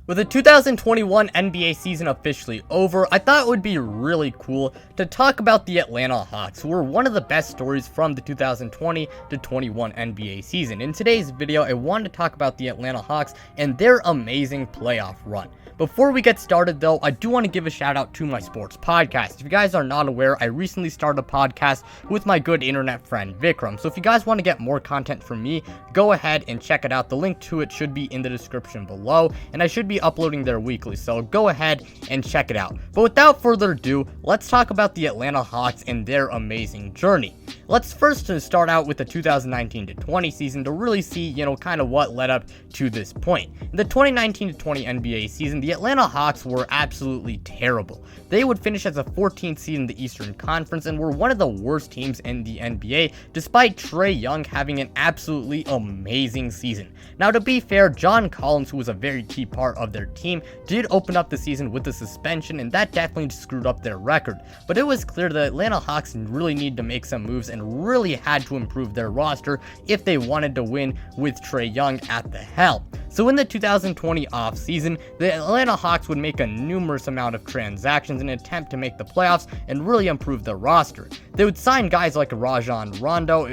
With the 2021 NBA season officially over, I thought it would be really cool to talk about the Atlanta Hawks, who were one of the best stories from the 2020 to 21 NBA season. In today's video, I wanted to talk about the Atlanta Hawks and their amazing playoff run. Before we get started though, I do want to give a shout out to my sports podcast. If you guys are not aware, I recently started a podcast with my good internet friend Vikram. So if you guys want to get more content from me, go ahead and check it out. The link to it should be in the description below, and I should be uploading there weekly, so go ahead and check it out. But without further ado, let's talk about the Atlanta Hawks and their amazing journey. Let's first start out with the 2019 to 20 season to really see, kind of what led up to this point. In the 2019 to 20 NBA season, the Atlanta Hawks were absolutely terrible. They would finish as a 14th seed in the Eastern Conference and were one of the worst teams in the NBA, despite Trae Young having an absolutely amazing season. Now, to be fair, John Collins, who was a very key part of their team, did open up the season with a suspension, and that definitely screwed up their record. But it was clear the Atlanta Hawks really needed to make some moves and really had to improve their roster if they wanted to win with Trae Young at the helm. So in the 2020 offseason, the Atlanta Hawks would make a numerous amount of transactions in an attempt to make the playoffs and really improve their roster. They would sign guys like Rajon Rondo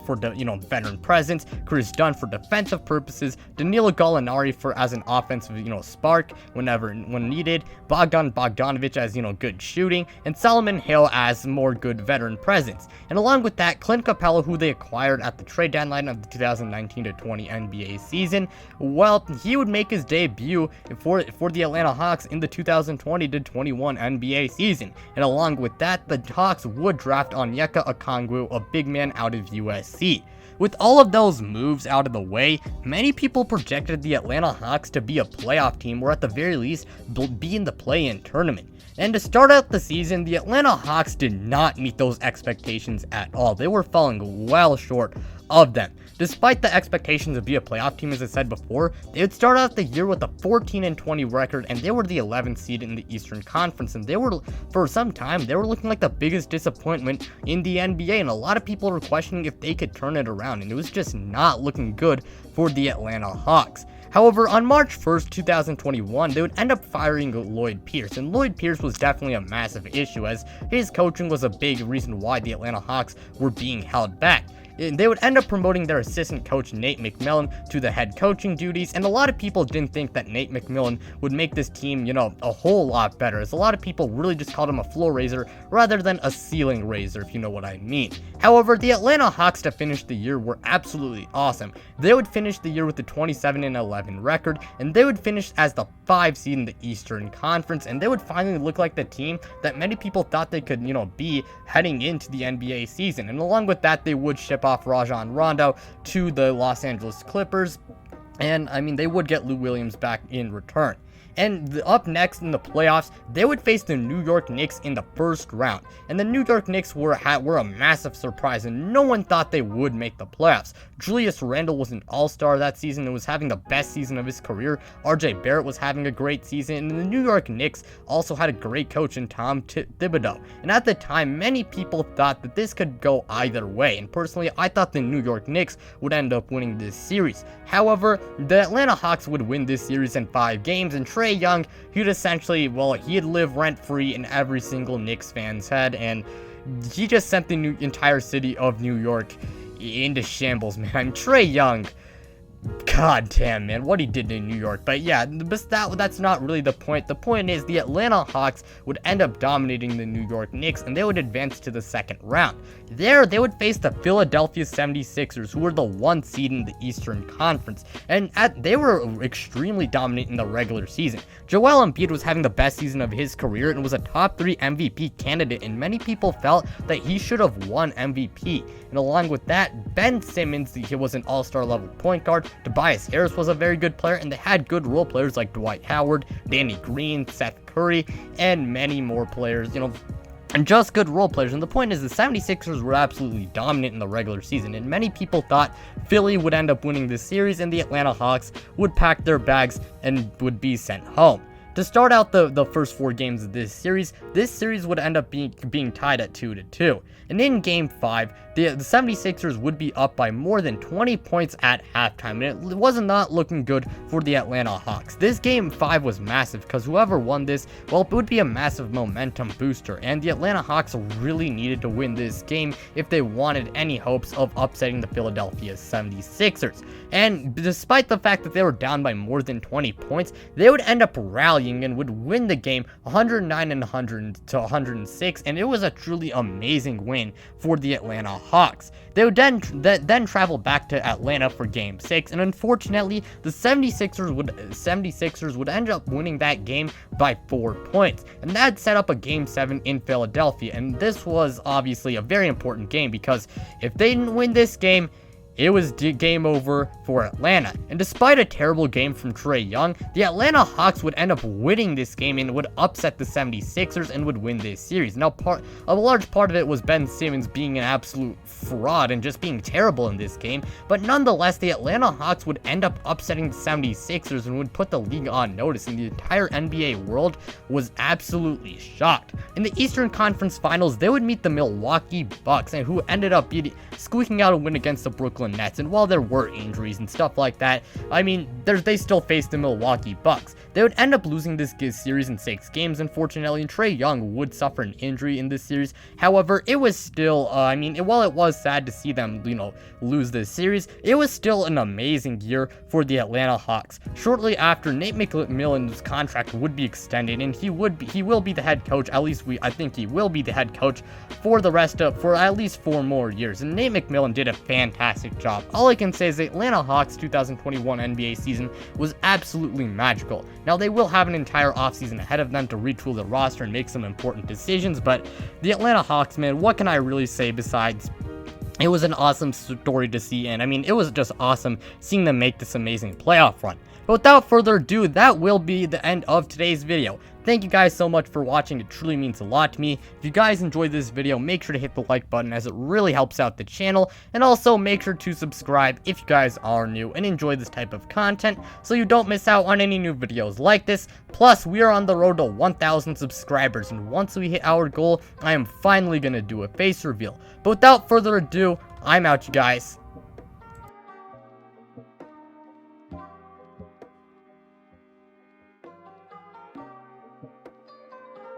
for the veteran presence, Chris Dunn for defensive purposes, Danilo Gallinari for as an offensive spark when needed, Bogdan Bogdanovic as good shooting, and Solomon Hill as more good veteran presence. And along with that, Clint Capella, who they acquired at the trade deadline of the 2019 to 20 NBA season, well, he would make his debut for the Atlanta Hawks in the 2020 to 21 NBA season. And along with that, the Hawks would draft Onyeka Okongwu, a big man out of USC. With all of those moves out of the way, many people projected the Atlanta Hawks to be a playoff team or at the very least be in the play-in tournament. And to start out the season, the Atlanta Hawks did not meet those expectations at all. They were falling well short of them. Despite the expectations to be a playoff team, as I said before, they would start out the year with a 14-20 record, and they were the 11th seed in the Eastern Conference, and for some time, they were looking like the biggest disappointment in the NBA, and a lot of people were questioning if they could turn it around, and it was just not looking good for the Atlanta Hawks. However, on March 1st, 2021, they would end up firing Lloyd Pierce, and Lloyd Pierce was definitely a massive issue as his coaching was a big reason why the Atlanta Hawks were being held back. They would end up promoting their assistant coach Nate McMillan to the head coaching duties, and a lot of people didn't think that Nate McMillan would make this team, a whole lot better, as a lot of people really just called him a floor raiser rather than a ceiling raiser, if you know what I mean. However, the Atlanta Hawks to finish the year were absolutely awesome. They would finish the year with a 27-11 record, and they would finish as the 5 seed in the Eastern Conference, and they would finally look like the team that many people thought they could, be heading into the NBA season. And along with that, they would ship off Rajon Rondo to the Los Angeles Clippers, and they would get Lou Williams back in return. And up next in the playoffs, they would face the New York Knicks in the first round. And the New York Knicks were a massive surprise, and no one thought they would make the playoffs. Julius Randle was an all-star that season and was having the best season of his career. RJ Barrett was having a great season, and the New York Knicks also had a great coach in Tom Thibodeau. And at the time, many people thought that this could go either way, and personally, I thought the New York Knicks would end up winning this series. However, the Atlanta Hawks would win this series in 5 games, and Trae Young, he'd live rent-free in every single Knicks fan's head, and he just sent the entire city of New York into shambles, man. Trae Young, god damn, man, what he did in New York. But yeah, that's not really the point. The point is the Atlanta Hawks would end up dominating the New York Knicks, and they would advance to the second round. There, they would face the Philadelphia 76ers, who were the 1 seed in the Eastern Conference, and they were extremely dominant in the regular season. Joel Embiid was having the best season of his career and was a top 3 MVP candidate, and many people felt that he should have won MVP. And along with that, Ben Simmons, he was an all-star level point guard. Tobias Harris was a very good player, and they had good role players like Dwight Howard, Danny Green, Seth Curry, and many more players, and just good role players. And the point is the 76ers were absolutely dominant in the regular season, and many people thought Philly would end up winning this series and the Atlanta Hawks would pack their bags and would be sent home. to start out the first 4 games of this series would end up being tied at 2-2. And in Game 5, the 76ers would be up by more than 20 points at halftime, and it was not looking good for the Atlanta Hawks. This Game 5 was massive because whoever won this, well, it would be a massive momentum booster, and the Atlanta Hawks really needed to win this game if they wanted any hopes of upsetting the Philadelphia 76ers. And despite the fact that they were down by more than 20 points, they would end up rallying and would win the game 109-106, and it was a truly amazing win for the Atlanta Hawks. They would then travel back to Atlanta for Game 6, and unfortunately, the 76ers would end up winning that game by 4 points, and that set up a Game 7 in Philadelphia. And this was obviously a very important game because if they didn't win this game, it was game over for Atlanta. And despite a terrible game from Trae Young, the Atlanta Hawks would end up winning this game and would upset the 76ers and would win this series. Now, a large part of it was Ben Simmons being an absolute fraud and just being terrible in this game, but nonetheless, the Atlanta Hawks would end up upsetting the 76ers and would put the league on notice, and the entire NBA world was absolutely shocked. In the Eastern Conference Finals, they would meet the Milwaukee Bucks, and who ended up squeaking out a win against the Brooklyn Nets. And while there were injuries and stuff like that, I mean, they still faced the Milwaukee Bucks. They would end up losing this series in 6 games, unfortunately, and Trae Young would suffer an injury in this series. However, it was still, while it was sad to see them, lose this series, it was still an amazing year for the Atlanta Hawks. Shortly after, Nate McMillan's contract would be extended, and he will be the head coach. At least I think he will be the head coach for at least 4 more years. And Nate McMillan did a fantastic job. All I can say is the Atlanta Hawks 2021 NBA season was absolutely magical. Now, they will have an entire offseason ahead of them to retool the roster and make some important decisions, but the Atlanta Hawks, man, what can I really say besides it was an awesome story to see, and it was just awesome seeing them make this amazing playoff run. But without further ado, that will be the end of today's video. Thank you guys so much for watching. It truly means a lot to me. If you guys enjoyed this video, make sure to hit the like button as it really helps out the channel. And also make sure to subscribe if you guys are new and enjoy this type of content so you don't miss out on any new videos like this. Plus, we are on the road to 1,000 subscribers, and once we hit our goal, I am finally going to do a face reveal. But without further ado, I'm out, you guys.